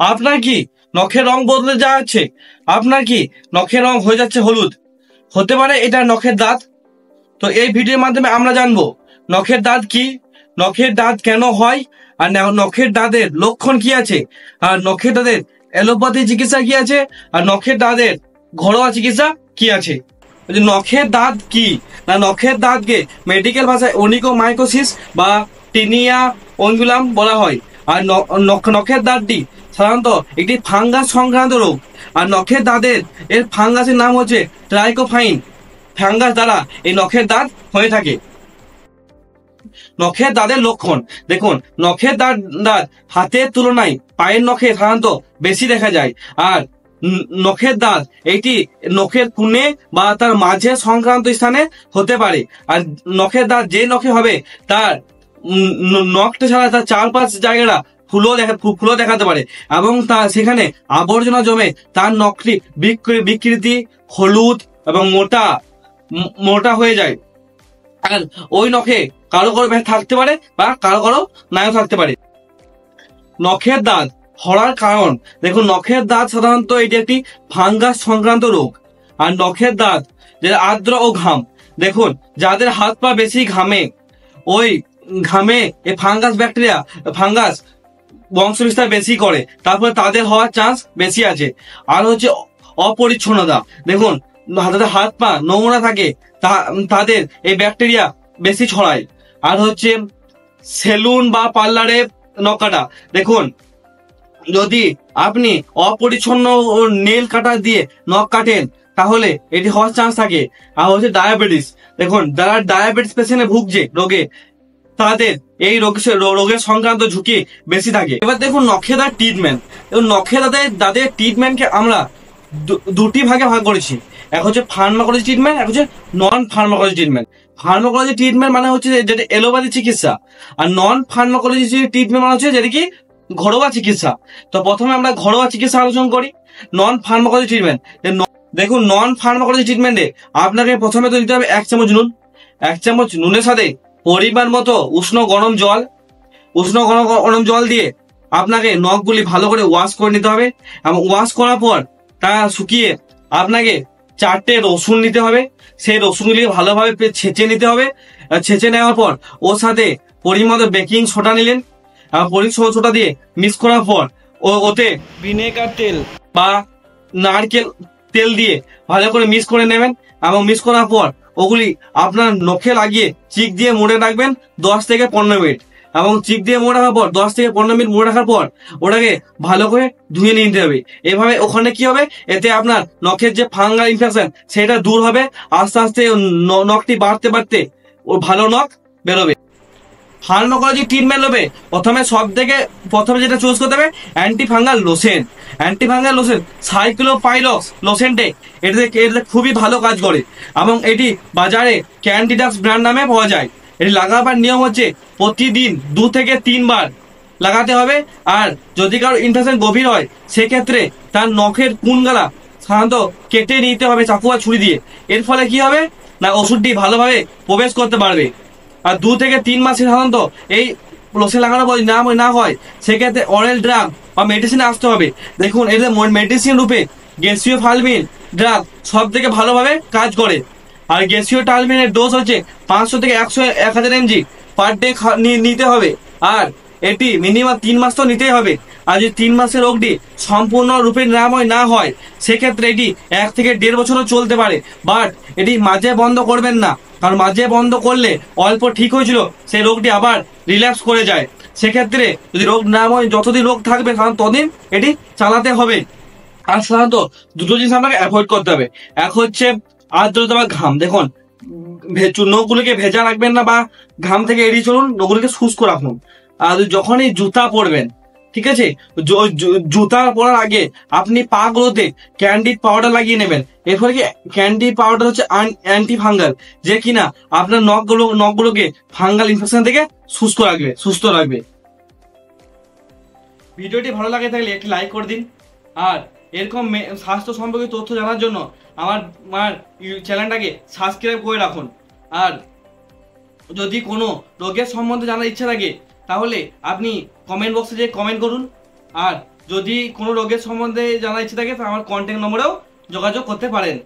আপনার কি নখের রং বদলে যাচ্ছে? আপনার কি নখের রং হয়ে যাচ্ছে হলুদ? হতে পারে এটা নখের দাঁত। তো এই ভিডিওর মাধ্যমে আমরা জানবো নখের দাঁত কি, নখের দাঁত কেন হয়, আর নখের দাঁতের লক্ষণ কি আছে, আর নখের দাঁতের অ্যালোপ্যাথি চিকিৎসা কি আছে, আর নখের দাঁতের ঘরোয়া চিকিৎসা কি আছে। নখের দাঁত কি না, নখের দাঁতকে মেডিকেল ভাষায় ওনিকোমাইকোসিস বা টিনিয়া অঙ্গুলাম বলা হয়। আর নখের দাঁতটি সাধারণত একটি ফাঙ্গাস সংক্রান্ত রোগ। আর নখের দাঁতের ফাঙ্গাসের নাম হচ্ছে ট্রাইকোফাইন ফাঙ্গাস দ্বারা এই নখের দাঁত হয়ে থাকে। নখের দাঁতের লক্ষণ দেখুন, নখের দাঁত হাতের তুলনায় পায়ের নখে সাধারণত বেশি দেখা যায়। আর নখের দাঁত এটি নখের কোণে বা তার মাঝে সংক্রান্ত স্থানে হতে পারে। আর নখের দাঁত যে নখে হবে তার নখটা ছাড়া তার চারপাশ জায়গাটা ফুলো দেখাতে পারে, এবং তার সেখানে আবর্জনা জমে তার নখটি বিকৃতি হলুদ এবং মোটা হয়ে যায়। আর ওই নখে কারো কারো থাকতে পারে বা কারো কারো নাও থাকতে পারে। নখের দাঁত হওয়ার কারণ দেখুন, নখের দাঁত সাধারণত এটি একটি ফাঙ্গাস সংক্রান্ত রোগ। আর নখের দাঁত যেটা আর্দ্র ও ঘাম, দেখুন যাদের হাত পা বেশি ঘামে, ওই ঘামে এই ফাঙ্গাস বংশ বিস্তার বেশি করে, তারপরে তাদের হওয়ার চান্স বেশি আছে। আর হচ্ছে অপরিচ্ছন্নতা, দেখুন যাদের হাত পা নোংরা থাকে তাদের এই ব্যাকটেরিয়া বেশি ছড়ায়। আর হচ্ছে সেলুন বা পার্লারে নখ কাটা, দেখুন যদি আপনি অপরিচ্ছন্ন নেল কাটার দিয়ে নখ কাটেন তাহলে এটি হওয়ার চান্স থাকে। আর হচ্ছে ডায়াবেটিস, দেখুন যারা ডায়াবেটিস পেশেন্টে ভুগছে রোগে, তাদের এই রোগের সংক্রান্ত ঝুঁকি বেশি থাকে। এবার দেখুন নখের দাঁত ট্রিটমেন্ট, এবং নখের দাঁতের ট্রিটমেন্টকে আমরা দুটি ভাগে ভাগ করেছি। এক হচ্ছে ফার্মাকোলজি ট্রিটমেন্ট, এক হচ্ছে নন ফার্মাকোলজি ট্রিটমেন্ট। ফার্মাকোলজি ট্রিটমেন্ট মানে হচ্ছে যেটা এলোপ্যাথি চিকিৎসা, আর নন ফার্মাকোলজি ট্রিটমেন্ট মানে হচ্ছে যেটা কি ঘরোয়া চিকিৎসা। তো প্রথমে আমরা ঘরোয়া চিকিৎসা আলোচনা করি। নন ফার্মাকোলজি ট্রিটমেন্ট, দেখুন নন ফার্মাকোলজি ট্রিটমেন্টে আপনাকে প্রথমে তো দিতে হবে 1 চামচ নুন। 1 চামচ নুনের সাথে পরিমাণ মতো উষ্ণ গরম জল দিয়ে আপনাকে নখগুলি ভালো করে ওয়াশ করে নিতে হবে, এবং ওয়াশ করার পর তা শুকিয়ে আপনাকে 4টে রসুন নিতে হবে। সেই রসুনগুলি ভালোভাবে ছেঁচে নিতে হবে। ছেঁচে নেওয়ার পর ওর সাথে পরিমাণ বেকিং সোডা নিলেন, সোডা দিয়ে মিক্স করার পর ওতে ভিনেগার তেল বা নারকেল তেল দিয়ে ভালো করে মিক্স করে নেবেন, এবং মিক্স করার পর ওগুলি আপনার নখে লাগিয়ে চিক দিয়ে মুড়ে রাখবেন 10 থেকে 15 মিনিট। এবং চিক দিয়ে মুড়ে রাখার পর 10 থেকে 15 মিনিট মুড়ে রাখার পর ওটাকে ভালো করে ধুয়ে নিতে হবে। এভাবে ওখানে কি হবে, এতে আপনার নখের যে ফাঙ্গাল ইনফেকশন সেটা দূর হবে। আস্তে আস্তে নখটি বাড়তে বাড়তে ও ভালো নখ বেরোবে। ফার্মাকোলজি ট্রিটমেন্ট হবে প্রথমে যেটা চুজ করতে হবে অ্যান্টি ফাঙ্গাল লোশন সাইক্লোপাইলক্স লোশনটে এটাতে খুবই ভালো কাজ করে, এবং এটি বাজারে ক্যান্ডিডাক্স ব্র্যান্ড নামে পাওয়া যায়। এটি লাগাবার নিয়ম হচ্ছে প্রতিদিন 2 থেকে 3 বার লাগাতে হবে। আর যদি কারো ইনফেকশন গভীর হয় সেক্ষেত্রে তার নখের কোণগালা সাধারণত কেটে নিতে হবে চাকু বা ছুরি দিয়ে। এর ফলে কি হবে না, ওষুধটি ভালোভাবে প্রবেশ করতে পারবে। আর 2 থেকে 3 মাসে সাধারণত এই লোশন লাগানোর পর না হয় সেক্ষেত্রে অরেল ড্রাগ বা মেডিসিনে আসতে হবে। দেখুন এদের মেডিসিন রূপে গ্যাসিওফালমিন ড্রাগ সব থেকে ভালোভাবে কাজ করে। আর গ্যাসিওটালমিনের ডোজ হচ্ছে 500 থেকে 1000 mg পার ডে নিতে হবে। আর এটি মিনিমাম 3 মাস তো নিতেই হবে। আর যদি 3 মাসের রোগটি সম্পূর্ণরূপে নিরাময় না হয় সেক্ষেত্রে এটি 1 থেকে 1.5 বছরও চলতে পারে। বাট এটি মাঝে বন্ধ করবেন না, কারণ মাঝে বন্ধ করলে অল্প ঠিক হয়েছিল সেই রোগটি আবার রিল্যাক্স করে যায়। সেক্ষেত্রে যদি রোগ নিরাময় যতদিন রোগ থাকবে ততদিন এটি চালাতে হবে। আর সাধারণত দুটো জিনিস আপনাকে অ্যাভয়েড করতে হবে। এক হচ্ছে আর্দ্রতা বা ঘাম, দেখুন নখগুলোকে ভেজা রাখবেন না বা ঘাম থেকে এড়িয়ে চলুন, নখগুলোকে শুষ্ক রাখুন। আর যখনই জুতা পরবেন, ঠিক আছে, জুতা পরার আগে আপনি পা গুলোতে ক্যান্ডিড পাউডার লাগিয়ে নেবেন। এর ফলে কি ক্যান্ডিড পাউডার হচ্ছে অ্যান্টি ফাঙ্গাল, যে কিনা আপনার নখগুলোকে ফাঙ্গাল ইনফেকশন থেকে সুস্থ রাখবে। ভিডিওটি ভালো লাগে থাকলে একটি লাইক করে দিন। আর এরকম স্বাস্থ্য সম্পর্কিত তথ্য জানার জন্য আমার চ্যানেলটাকে সাবস্ক্রাইব করে রাখুন। আর যদি কোনো রোগের সম্বন্ধে জানার ইচ্ছা থাকে তাহলে আপনি কমেন্ট বক্সে যেয়ে কমেন্ট করুন। আর যদি কোনো রোগের সম্বন্ধে জানার ইচ্ছে থাকে তো আমার কন্ট্যাক্ট নম্বরেও যোগাযোগ করতে পারেন।